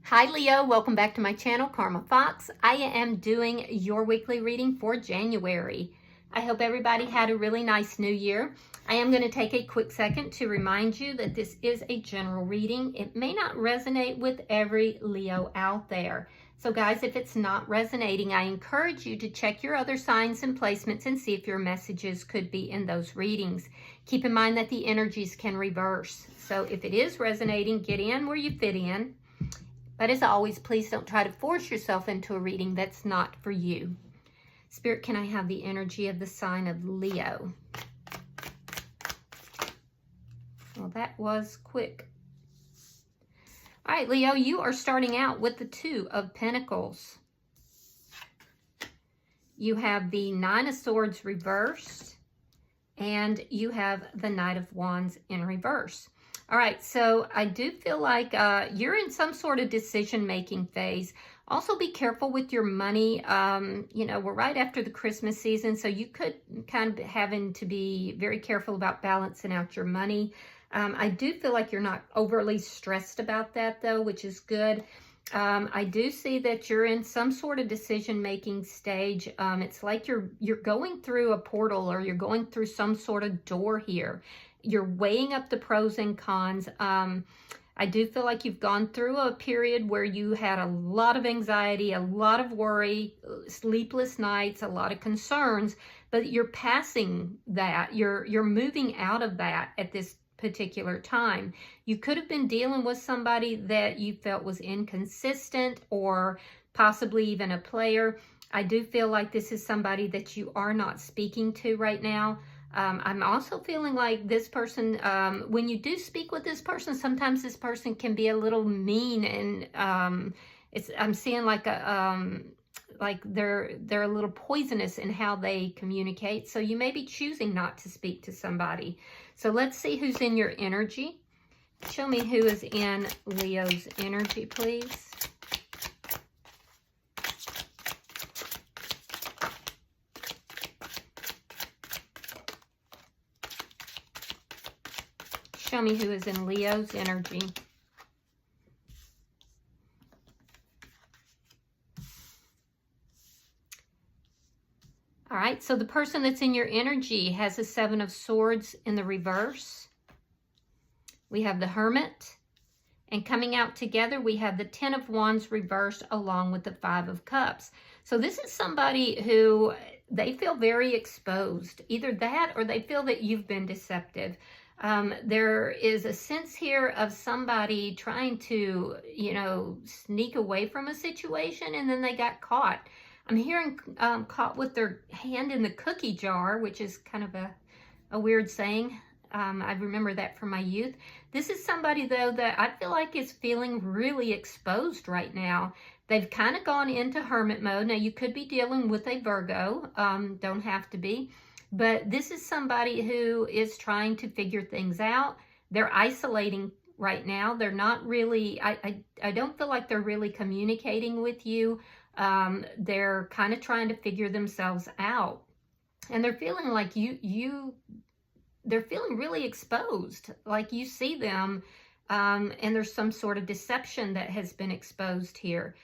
Hi Leo, welcome back to my channel, Karma Fox. I am doing your weekly reading for January. I hope everybody had a really nice new year. I am going to take a quick second to remind you that this is a general reading. It may not resonate with every Leo out there. So guys, if it's not resonating, I encourage you to check your other signs and placements and see if your messages could be in those readings. Keep in mind that the energies can reverse. So if it is resonating, get in where you fit in. But as always, please don't try to force yourself into a reading that's not for you. Spirit, can I have the energy of the sign of Leo? Well, that was quick. All right, Leo, you are starting out with the Two of Pentacles. You have the Nine of Swords reversed, and you have the Knight of Wands in reverse. All right, so I do feel like you're in some sort of decision-making phase. Also be careful with your money. You know, we're right after the Christmas season, so you could kind of be having to be very careful about balancing out your money. I do feel like you're not overly stressed about that, though, which is good. I do see that you're in some sort of decision-making stage. It's like you're going through a portal, or you're going through some sort of door here. You're weighing up the pros and cons. I do feel like you've gone through a period where you had a lot of anxiety, a lot of worry, sleepless nights, a lot of concerns, but you're passing that. You're moving out of that at this particular time. You could have been dealing with somebody that you felt was inconsistent, or possibly even a player. I do feel like this is somebody that you are not speaking to right now. I'm also feeling like this person, when you do speak with this person, sometimes this person can be a little mean, and I'm seeing like they're a little poisonous in how they communicate. So you may be choosing not to speak to somebody. So let's see who's in your energy. Show me who is in Leo's energy, please. Show me who is in Leo's energy. All right, so the person that's in your energy has a Seven of Swords in the reverse. We have the Hermit. And coming out together, we have the Ten of Wands reversed along with the Five of Cups. So this is somebody who, they feel very exposed. Either that, or they feel that you've been deceptive. There is a sense here of somebody trying to, you know, sneak away from a situation, and then they got caught. I'm hearing caught with their hand in the cookie jar, which is kind of a weird saying. I remember that from my youth. This is somebody, though, that I feel like is feeling really exposed right now. They've kind of gone into hermit mode. Now, you could be dealing with a Virgo. Don't have to be. But this is somebody who is trying to figure things out. They're isolating right now. They're not really, I don't feel like they're really communicating with you. They're kind of trying to figure themselves out. And they're feeling like they're feeling really exposed. Like you see them, and there's some sort of deception that has been exposed here.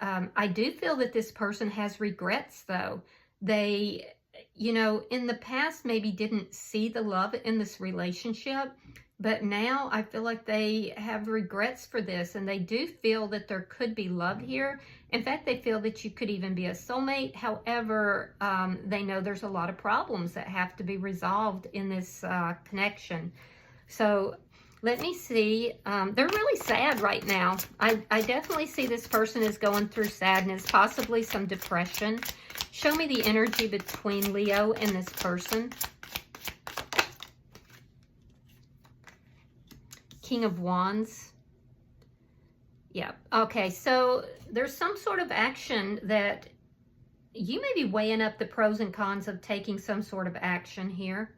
I do feel that this person has regrets, though. They, you know, in the past maybe didn't see the love in this relationship, but now I feel like they have regrets for this, and they do feel that there could be love here. In fact, they feel that you could even be a soulmate. However, they know there's a lot of problems that have to be resolved in this connection. So let me see. They're really sad right now. I definitely see this person is going through sadness, possibly some depression. Show me the energy between Leo and this person. King of Wands. Yeah. Okay, so there's some sort of action that you may be weighing up the pros and cons of taking some sort of action here.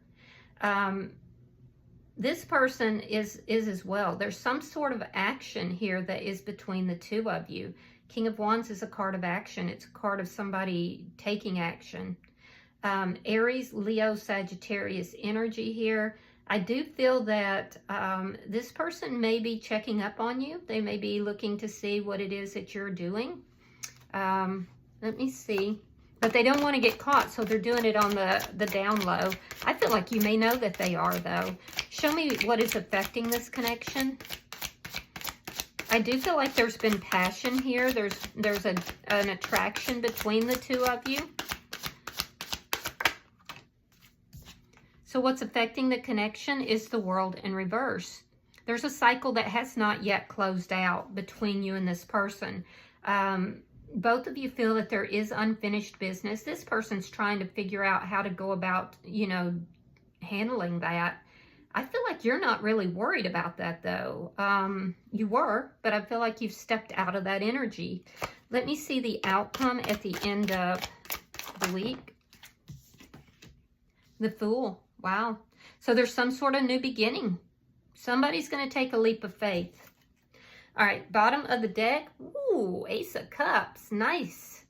This person is as well. There's some sort of action here that is between the two of you. King of Wands is a card of action. It's a card of somebody taking action. Aries, Leo, Sagittarius energy here. I do feel that this person may be checking up on you. They may be looking to see what it is that you're doing. Let me see. But they don't want to get caught, so they're doing it on the down low. I feel like you may know that they are, though. Show me what is affecting this connection. I do feel like there's been passion here. There's an attraction between the two of you. So what's affecting the connection is the World in reverse. There's a cycle that has not yet closed out between you and this person. Both of you feel that there is unfinished business. This person's trying to figure out how to go about, you know, handling that. I feel like you're not really worried about that, though. You were, but I feel like you've stepped out of that energy. Let me see the outcome at the end of the week. The Fool. Wow. So there's some sort of new beginning. Somebody's going to take a leap of faith. All right, bottom of the deck. Ooh, Ace of Cups. Nice.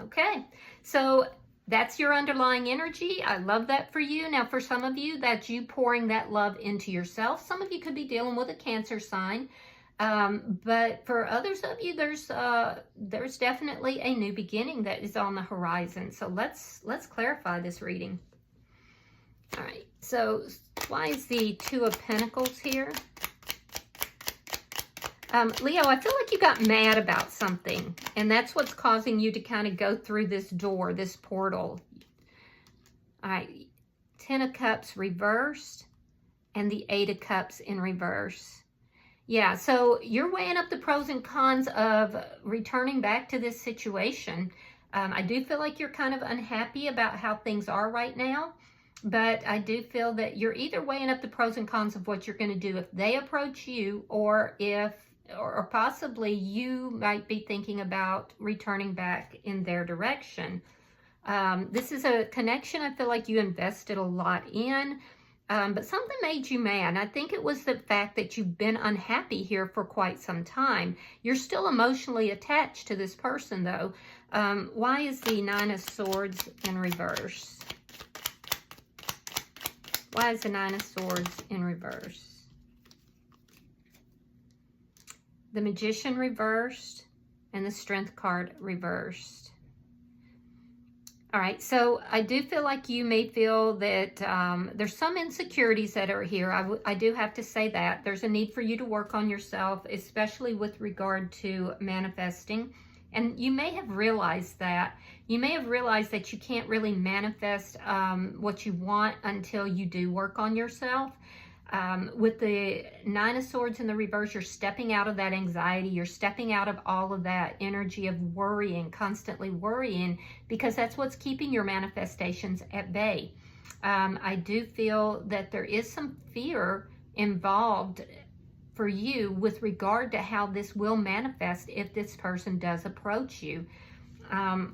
Okay, so that's your underlying energy. I love that for you. Now, for some of you, that's you pouring that love into yourself. Some of you could be dealing with a Cancer sign. But for others of you, there's definitely a new beginning that is on the horizon. So let's clarify this reading. All right, so why is the Two of Pentacles here? Leo, I feel like you got mad about something, and that's what's causing you to kind of go through this door, this portal. All right, Ten of Cups reversed and the Eight of Cups in reverse. Yeah, so you're weighing up the pros and cons of returning back to this situation. I do feel like you're kind of unhappy about how things are right now, but I do feel that you're either weighing up the pros and cons of what you're going to do if they approach you, or possibly you might be thinking about returning back in their direction. This is a connection I feel like you invested a lot in, but something made you mad. I think it was the fact that you've been unhappy here for quite some time. You're still emotionally attached to this person, though. Why is the Nine of Swords in reverse? Why is the Nine of Swords in reverse? The Magician reversed and the Strength card reversed. All right, so I do feel like you may feel that there's some insecurities that are here. I do have to say that. There's a need for you to work on yourself, especially with regard to manifesting. And you may have realized that. You may have realized that you can't really manifest what you want until you do work on yourself. With the Nine of Swords in the reverse, you're stepping out of that anxiety. You're stepping out of all of that energy of worrying, constantly worrying, because that's what's keeping your manifestations at bay. I do feel that there is some fear involved for you with regard to how this will manifest if this person does approach you.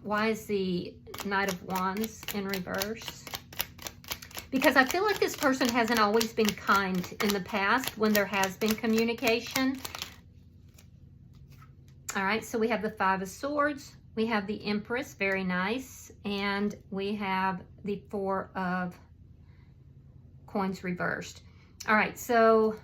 Why is the Knight of Wands in reverse? Because I feel like this person hasn't always been kind in the past when there has been communication. All right, so we have the Five of Swords. We have the Empress, very nice. And we have the Four of Coins reversed. All right, so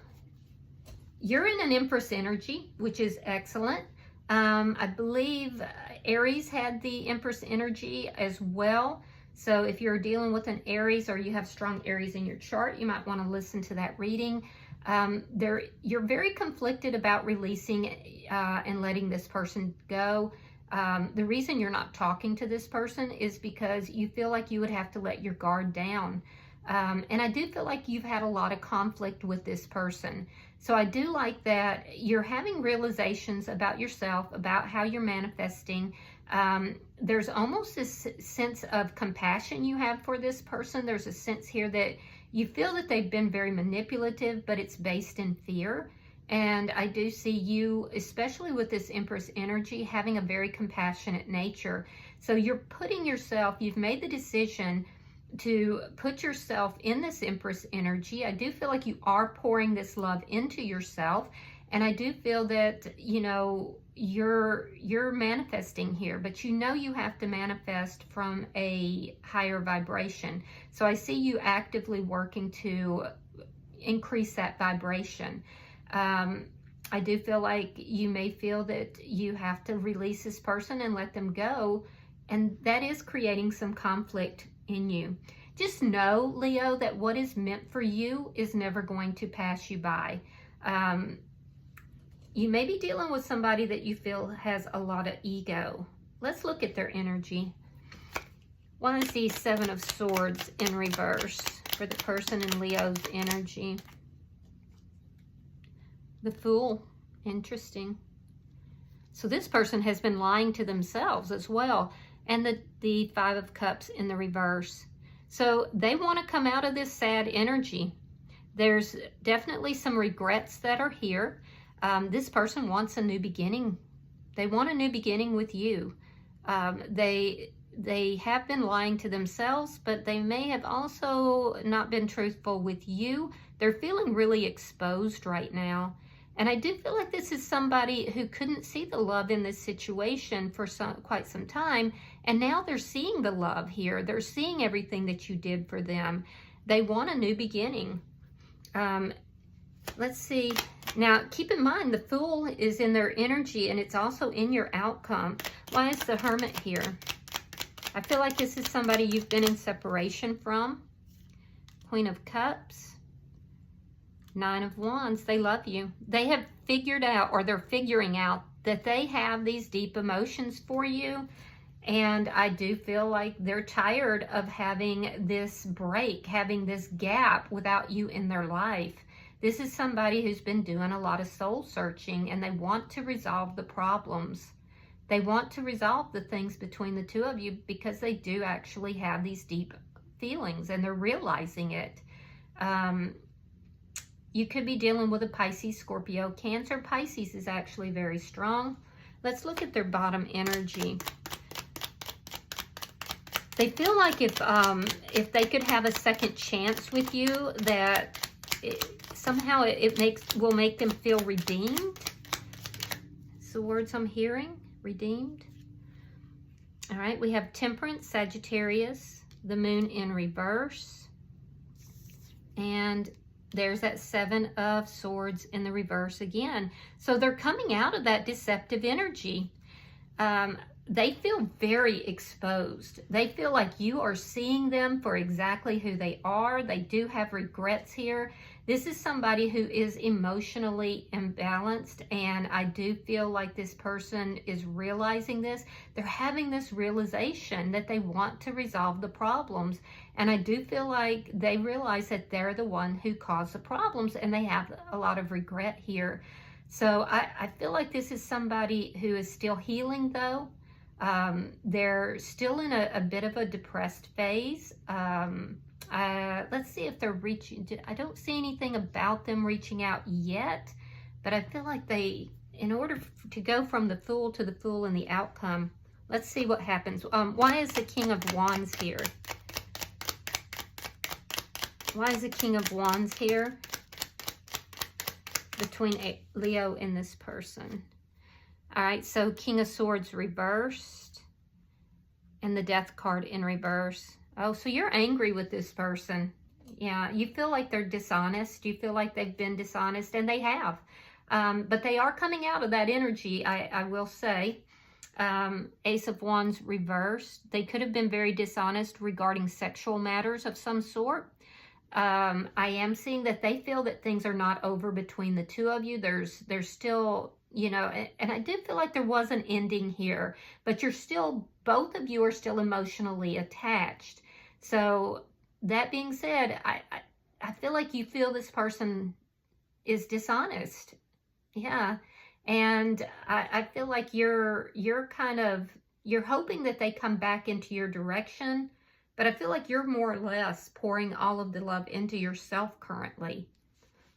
you're in an Empress energy, which is excellent. I believe Aries had the Empress energy as well. So if you're dealing with an Aries or you have strong Aries in your chart, you might want to listen to that reading. You're very conflicted about releasing and letting this person go. The reason you're not talking to this person is because you feel like you would have to let your guard down. And I do feel like you've had a lot of conflict with this person. So I do like that you're having realizations about yourself, about how you're manifesting. There's almost this sense of compassion you have for this person. There's a sense here that you feel that they've been very manipulative, but it's based in fear. And I do see you, especially with this Empress energy, having a very compassionate nature. So you're putting yourself, you've made the decision to put yourself in this Empress energy. I do feel like you are pouring this love into yourself. And I do feel that, you know, you're manifesting here, but you know you have to manifest from a higher vibration. So I see you actively working to increase that vibration. I do feel like you may feel that you have to release this person and let them go, and that is creating some conflict in you. Just know, Leo, that what is meant for you is never going to pass you by. You may be dealing with somebody that you feel has a lot of ego. Let's look at their energy. Why is the Seven of Swords in reverse for the person in Leo's energy? The Fool. Interesting. So this person has been lying to themselves as well. And the Five of Cups in the reverse. So they want to come out of this sad energy. There's definitely some regrets that are here. This person wants a new beginning. They want a new beginning with you. They have been lying to themselves, but they may have also not been truthful with you. They're feeling really exposed right now. And I do feel like this is somebody who couldn't see the love in this situation for quite some time. And now they're seeing the love here. They're seeing everything that you did for them. They want a new beginning. Let's see. Now, keep in mind, the Fool is in their energy and it's also in your outcome. Why is the Hermit here? I feel like this is somebody you've been in separation from. Queen of Cups. Nine of Wands. They love you. They have figured out, or they're figuring out, that they have these deep emotions for you. And I do feel like they're tired of having this break, having this gap without you in their life. This is somebody who's been doing a lot of soul searching, and they want to resolve the problems. They want to resolve the things between the two of you because they do actually have these deep feelings and they're realizing it. You could be dealing with a Pisces, Scorpio, Cancer. Pisces is actually very strong. Let's look at their bottom energy. They feel like if they could have a second chance with you, that somehow it will make them feel redeemed. It's the words I'm hearing, redeemed. All right, we have Temperance, Sagittarius, the Moon in reverse, and there's that Seven of Swords in the reverse again. So they're coming out of that deceptive energy. They feel very exposed. They feel like you are seeing them for exactly who they are. They do have regrets here. This is somebody who is emotionally imbalanced, and I do feel like this person is realizing this. They're having this realization that they want to resolve the problems, and I do feel like they realize that they're the one who caused the problems, and they have a lot of regret here. So I feel like this is somebody who is still healing, though. They're still in a bit of a depressed phase. Let's see if they're reaching. I don't see anything about them reaching out yet, but I feel like in order to go from the Fool to the Fool in the outcome, let's see what happens. Why is the King of Wands here? Why is the King of Wands here between Leo and this person? All right, so King of Swords reversed and the Death card in reverse. Oh, so you're angry with this person. Yeah, you feel like they're dishonest. You feel like they've been dishonest, and they have. But they are coming out of that energy, I will say. Ace of Wands reversed. They could have been very dishonest regarding sexual matters of some sort. I am seeing that they feel that things are not over between the two of you. There's still, you know, and I do feel like there was an ending here, but both of you are still emotionally attached. So that being said, I feel like you feel this person is dishonest. Yeah. And I feel like you're hoping that they come back into your direction, but I feel like you're more or less pouring all of the love into yourself currently.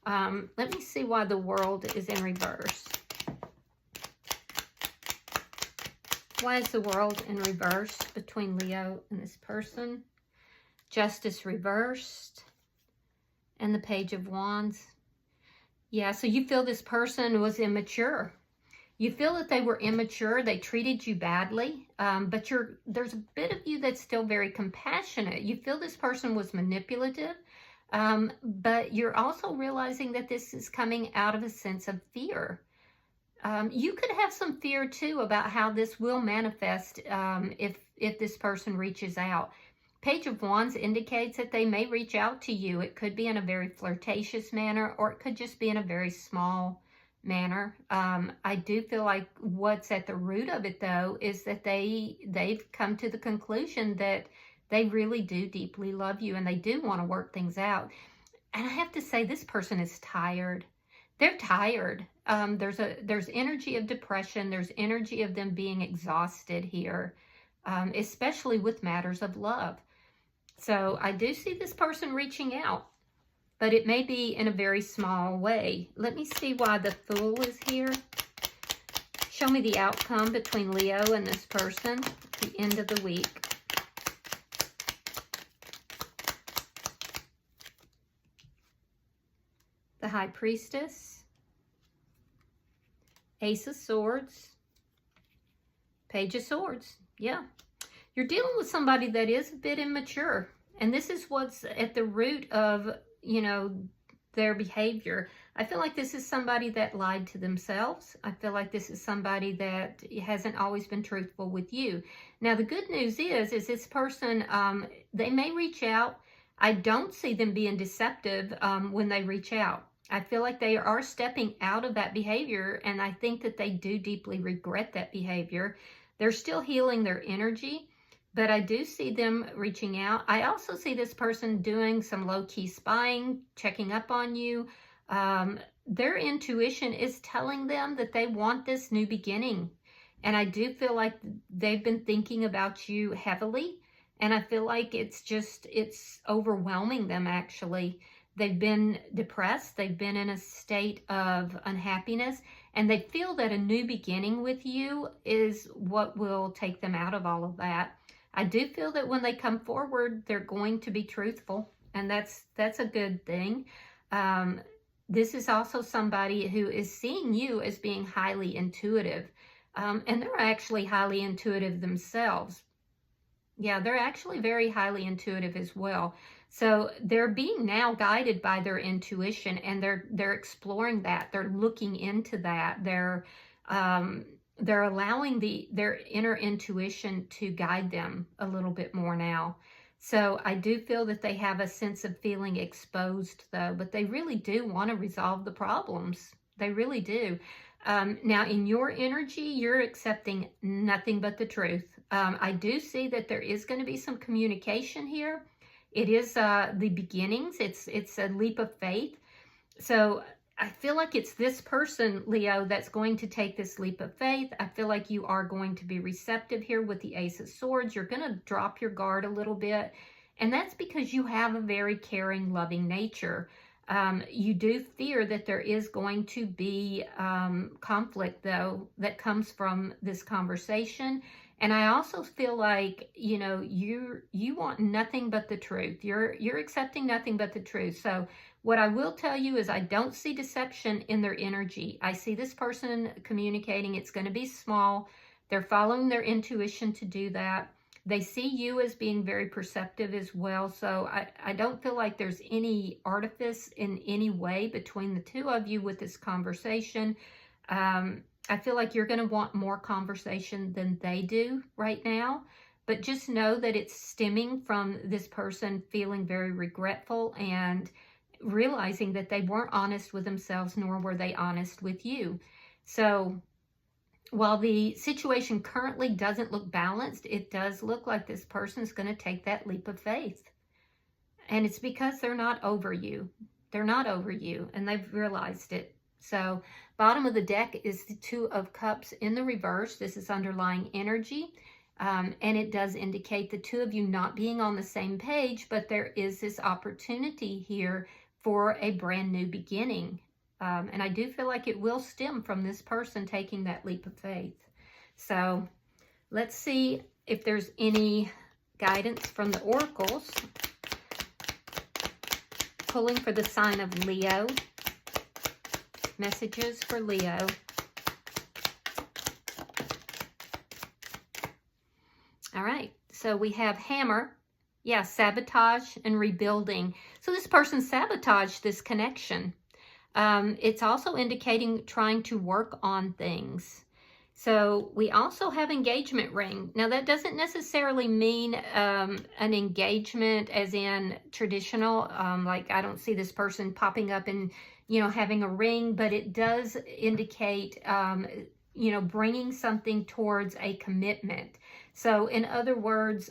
Let me see why the World is in reverse. Why is the World in reverse between Leo and this person? Justice reversed and the Page of Wands. Yeah, so you feel this person was immature. You feel that they were immature. They treated you badly, but there's a bit of you that's still very compassionate. You feel this person was manipulative. But you're also realizing that this is coming out of a sense of fear. You could have some fear too about how this will manifest if this person reaches out. Page of Wands indicates that they may reach out to you. It could be in a very flirtatious manner, or it could just be in a very small manner. I do feel like what's at the root of it, though, is that they've come to the conclusion that they really do deeply love you and they do want to work things out. And I have to say, this person is tired. They're tired. There's energy of depression. There's energy of them being exhausted here, especially with matters of love. So I do see this person reaching out, but it may be in a very small way. Let me see why the Fool is here. Show me the outcome between Leo and this person at the end of the week. The High Priestess, Ace of Swords, Page of Swords. Yeah, you're dealing with somebody that is a bit immature, and this is what's at the root of, you know, their behavior. I feel like this is somebody that lied to themselves. I feel like this is somebody that hasn't always been truthful with you. Now, the good news is this person, they may reach out. I don't see them being deceptive when they reach out. I feel like they are stepping out of that behavior, and I think that they do deeply regret that behavior. They're still healing their energy, but I do see them reaching out. I also see this person doing some low-key spying, checking up on you. Their intuition is telling them that they want this new beginning, and I do feel like they've been thinking about you heavily. And I feel like it's overwhelming them, actually. They've been depressed. They've been in a state of unhappiness. And they feel that a new beginning with you is what will take them out of all of that. I do feel that when they come forward, they're going to be truthful. And that's a good thing. This is also somebody who is seeing you as being highly intuitive. And they're actually highly intuitive themselves. Yeah, they're actually very highly intuitive as well. So they're being now guided by their intuition, and they're exploring that. They're looking into that. They're allowing their inner intuition to guide them a little bit more now. So I do feel that they have a sense of feeling exposed, though, but they really do want to resolve the problems. They really do. Now, in your energy, you're accepting nothing but the truth. I do see that there is going to be some communication here. It is the beginnings. It's a leap of faith. So I feel like it's this person, Leo, that's going to take this leap of faith. I feel like you are going to be receptive here with the Ace of Swords. You're going to drop your guard a little bit. And that's because you have a very caring, loving nature. You do fear that there is going to be conflict, though, that comes from this conversation. And I also feel like, you know, you want nothing but the truth. You're accepting nothing but the truth. So what I will tell you is I don't see deception in their energy. I see this person communicating. It's going to be small. They're following their intuition to do that. They see you as being very perceptive as well. So I don't feel like there's any artifice in any way between the two of you with this conversation. I feel like you're going to want more conversation than they do right now. But just know that it's stemming from this person feeling very regretful and realizing that they weren't honest with themselves, nor were they honest with you. So while the situation currently doesn't look balanced, it does look like this person is going to take that leap of faith. And it's because they're not over you. They're not over you, and they've realized it. So bottom of the deck is the Two of Cups in the reverse. This is underlying energy. And it does indicate the two of you not being on the same page, but there is this opportunity here for a brand new beginning. And I do feel like it will stem from this person taking that leap of faith. So let's see if there's any guidance from the oracles. Pulling for the sign of Leo. Messages for Leo. All right, so we have Hammer. Yeah, sabotage and rebuilding. So this person sabotaged this connection. It's also indicating trying to work on things. So we also have engagement ring. Now that doesn't necessarily mean an engagement as in traditional, like I don't see this person popping up and, you know, having a ring, but it does indicate, you know, bringing something towards a commitment. So in other words,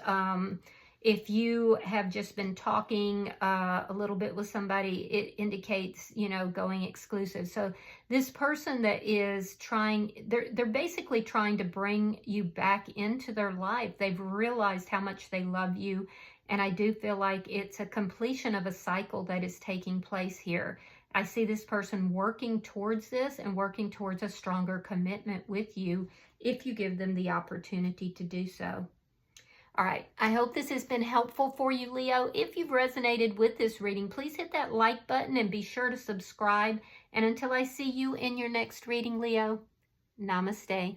if you have just been talking a little bit with somebody, it indicates, you know, going exclusive. So this person that is trying, they're basically trying to bring you back into their life. They've realized how much they love you. And I do feel like it's a completion of a cycle that is taking place here. I see this person working towards this and working towards a stronger commitment with you if you give them the opportunity to do so. All right, I hope this has been helpful for you, Leo. If you've resonated with this reading, please hit that like button and be sure to subscribe. And until I see you in your next reading, Leo, namaste.